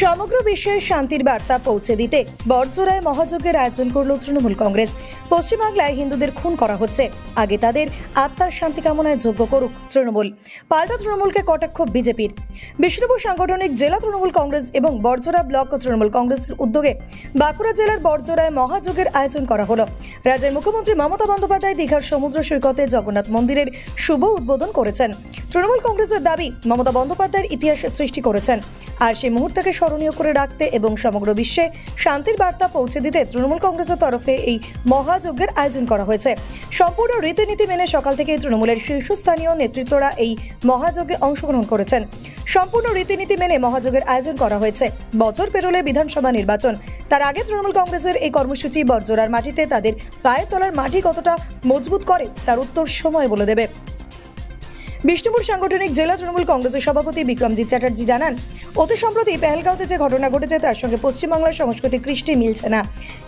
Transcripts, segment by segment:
সমগ্র বিশ্বে শান্তির বার্তা পৌঁছে দিতে বড়জোড়ায় মহাযজ্ঞের আয়োজন করল তৃণমূল কংগ্রেস। পশ্চিমবাংলায় হিন্দুদের খুন করা হচ্ছে, আগে তাদের আত্মার শান্তি কামনায় যজ্ঞ করুক তৃণমূল। পাল্টা তৃণমূলকে কটাক্ষ বিজেপির। বিষ্ণুপুর সাংগঠনিক জেলা তৃণমূল কংগ্রেস এবং বড়জোড়া ব্লক তৃণমূল কংগ্রেসের উদ্যোগে বাঁকুড়া জেলার বড়জোড়ায় মহাযজ্ঞের আয়োজন করা হলো। রাজ্যের মুখ্যমন্ত্রী মমতা বন্দ্যোপাধ্যায় দীঘার সমুদ্র সৈকতে জগন্নাথ মন্দিরের শুভ উদ্বোধন করেছেন। তৃণমূল কংগ্রেসের দাবি, মমতা বন্দ্যোপাধ্যায়ের ইতিহাস সৃষ্টি করেছেন, আর সেই মুহূর্তকে স্মরণীয় করে রাখতে এবং সমগ্র বিশ্বে শান্তির বার্তা পৌঁছে দিতে তৃণমূল কংগ্রেসের তরফে এই মহাযজ্ঞের আয়োজন করা হয়েছে। সম্পূর্ণ রীতিনীতি মেনে সকাল থেকে তৃণমূলের শীর্ষস্থানীয় নেতৃত্বরা এই মহাযজ্ঞে অংশগ্রহণ করেছেন। সম্পূর্ণ রীতিনীতি মেনে মহাযজ্ঞের আয়োজন করা হয়েছে। বছর পেরোলে বিধানসভা নির্বাচন, তার আগে তৃণমূল কংগ্রেসের এই কর্মসূচি বড়জোড়ার মাটিতে তাদের পায়ের তলার মাটি কতটা মজবুত করে তার উত্তর সময় বলে দেবে। বিষ্ণুপুর সাংগঠনিক জেলা তৃণমূল কংগ্রেসের সভাপতি বিক্রমজিৎ চ্যাটার্জি জানান, অতি সম্প্রতি পেহেলগাঁওতে যে ঘটনা ঘটেছে তার সঙ্গে পশ্চিমবাংলার সংস্কৃতি কৃষ্টি মিলছে না।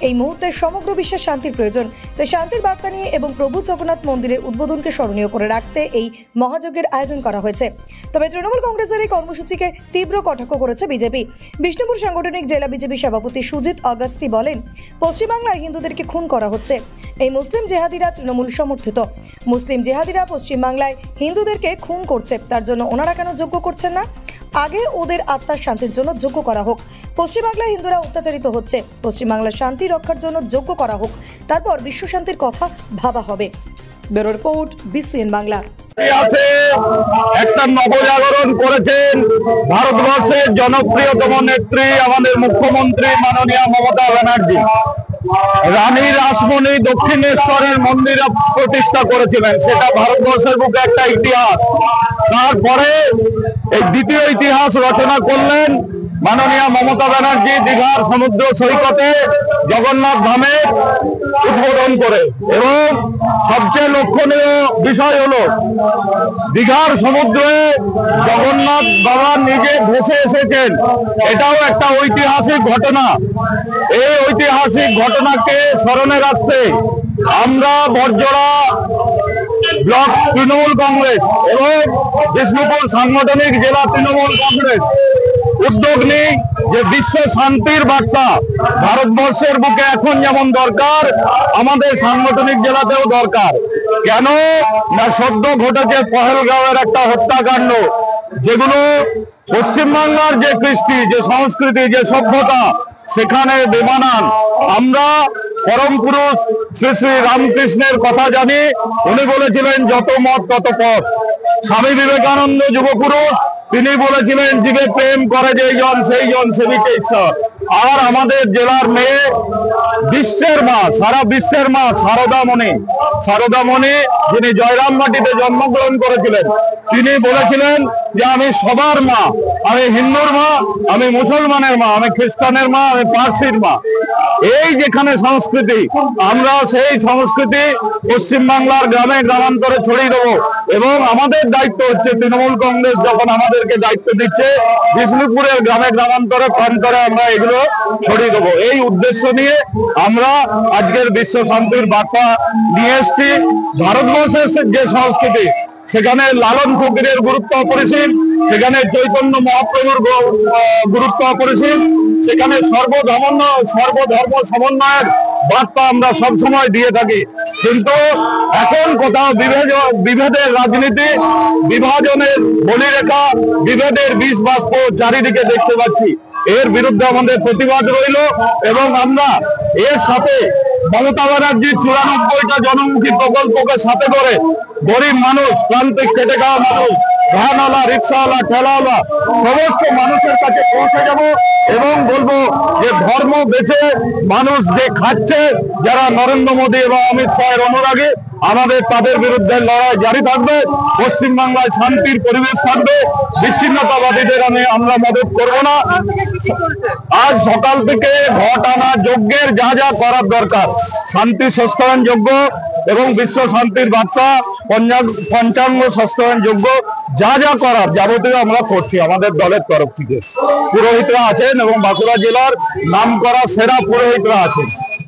এই মুহূর্তে সমগ্র বিশ্বের শান্তির প্রয়োজন, তাই শান্তির বার্তা নিয়ে এবং প্রভু জগন্নাথ মন্দিরের উদ্বোধনকে স্মরণীয় করে রাখতে এই মহাযজ্ঞের আয়োজন করা হয়েছে। তবে তৃণমূল কংগ্রেসের এই কর্মসূচিকে তীব্র কটাক্ষ করেছে বিজেপি। বিষ্ণুপুর সাংগঠনিক জেলা বিজেপি সভাপতি সুজিত অগাস্তি বলেন, পশ্চিমবাংলায় হিন্দুদেরকে খুন করা হচ্ছে। এই মুসলিম জেহাদিরা তৃণমূল সমর্থিত। মুসলিম জেহাদিরা পশ্চিমবাংলায় হিন্দুদেরকে খুন করছে, তার জন্য ওনারা কেন যজ্ঞ করছেন না? আগে ওদের আত্মার শান্তির জন্য যজ্ঞ করা হোক। পশ্চিমবাংলায় হিন্দুরা অত্যাচারিত হচ্ছে, পশ্চিমবাংলার শান্তি রক্ষার জন্য যজ্ঞ করা হোক, তারপর বিশ্ব শান্তির কথা ভাবা হবে। Bureau report, BCN Bangla. একটা নবজাগরণ করেছেন ভারতবর্ষের জনপ্রিয়তম নেত্রী আমাদের মুখ্যমন্ত্রী মাননীয় মমতা ব্যানার্জি। রানী রাসমণি দক্ষিণেশ্বরের মন্দির প্রতিষ্ঠা করেছিলেন, সেটা ভারতবর্ষের বুকে একটা ইতিহাস। তারপরে এই দ্বিতীয় ইতিহাস রচনা করলেন মাননীয় মমতা ব্যানার্জি দীঘার সমুদ্র সৈকতে জগন্নাথ ধামের উদ্বোধন করে। এবং সবচেয়ে লক্ষণীয় বিষয় হলো দীঘার সমুদ্রে জগন্নাথ বাবা নিজে ভেসে এসেছেন, এটাও একটা ঐতিহাসিক ঘটনা। এই ঐতিহাসিক ঘটনাকে স্মরণে রাখতে আমরা বড়জোড়া ব্লক তৃণমূল কংগ্রেস এবং বিষ্ণুপুর সাংগঠনিক জেলা তৃণমূল কংগ্রেস উদ্যোগ নিই যে বিশ্ব শান্তির বার্তা ভারতবর্ষের বুকে এখন যেমন দরকার, আমাদের সাংগঠনিক জেলাতেও দরকার। কেন না, সদ্য ঘটেছে পহেলগাঁওয়ের একটা হত্যাকাণ্ড, যেগুলো পশ্চিমবাংলার যে কৃষ্টি, যে সংস্কৃতি, যে সভ্যতা, সেখানে বেমানান। আমরা পরম পুরুষ শ্রী শ্রী রামকৃষ্ণের কথা জানি, উনি বলেছিলেন যত মত তত পথ। স্বামী বিবেকানন্দ যুবপুরুষ, তিনি বলেছিলেন জীবে প্রেম করে যেই জন সেই জন সেবিকে ঈশ্বর। আর আমাদের জেলার মেয়ে, বিশ্বের মা, সারা বিশ্বের মা শারদামণি, যিনি জয়রাম মাটিতে জন্মগ্রহণ করেছিলেন, তিনি বলেছিলেন যে আমি সবার মা, আমি হিন্দুর মা, আমি মুসলমানের মা, আমি খ্রিস্টানের মা, আমি পার্সির মা। এই যেখানে সংস্কৃতি, আমরা সেই সংস্কৃতি পশ্চিমবাংলার গ্রামে গ্রামান্তরে ছড়িয়ে দেবো। এবং আমাদের দায়িত্ব হচ্ছে, তৃণমূল কংগ্রেস যখন আমাদেরকে দায়িত্ব দিচ্ছে, বিষ্ণুপুরের গ্রামে গ্রামান্তরে প্রান্তরে আমরা এগুলো ছড়িয়ে দেবো। এই উদ্দেশ্য নিয়ে আমরা আজকের বিশ্ব শান্তির বার্তা নিয়ে এসেছি। ভারতবর্ষের যে সংস্কৃতি, সেখানে লালন ফকিরের গুরুত্ব অপরিসীম, সেখানে চৈতন্য মহাপ্রভুর গুরুত্ব অপরিসীম, সেখানে সর্বধর্ম সমন্বয়ের বার্তা আমরা সবসময় দিয়ে থাকি। কিন্তু এখন কোথাও বিভেদের রাজনীতি, বিভাজনের বলিরেখা, বিভেদের বিষ বাষ্প চারিদিকে দেখতে পাচ্ছি। এর বিরুদ্ধে আমাদের প্রতিবাদ রইল এবং আমরা এর সাথে মমতা ব্যানার্জির 94টা জনমুখী প্রকল্পকে সাথে করে গরিব মানুষ, প্রান্তিক খেটে খাওয়া মানুষ, ভ্যানওয়ালা, রিক্সাওয়ালা, ঠেলাওয়ালা, সমস্ত মানুষের কাছে পৌঁছে যাব এবং বলবো যে ধর্ম বেঁচে মানুষ যে খাচ্ছে, যারা নরেন্দ্র মোদী এবং অমিত শাহের অনুরাগী, আমাদের তাদের বিরুদ্ধে লড়াই জারি থাকবে। পশ্চিমবাংলায় শান্তির পরিবেশ থাকবে, বিচ্ছিন্নতাবাদীদের আমরা মদত করব না। আজ সকাল থেকে ঘটানা যজ্ঞের যা যা করার দরকার, শান্তি সংস্করণ যজ্ঞ এবং বিশ্ব শান্তির বার্তা, পঞ্চাঙ্গ সংস্করণ যজ্ঞ, যা যা করার যাবতীয় আমরা করছি আমাদের দলের তরফ থেকে। পুরোহিতরা আছেন এবং বাঁকুড়া জেলার নাম করা সেরা পুরোহিতরা আছেন।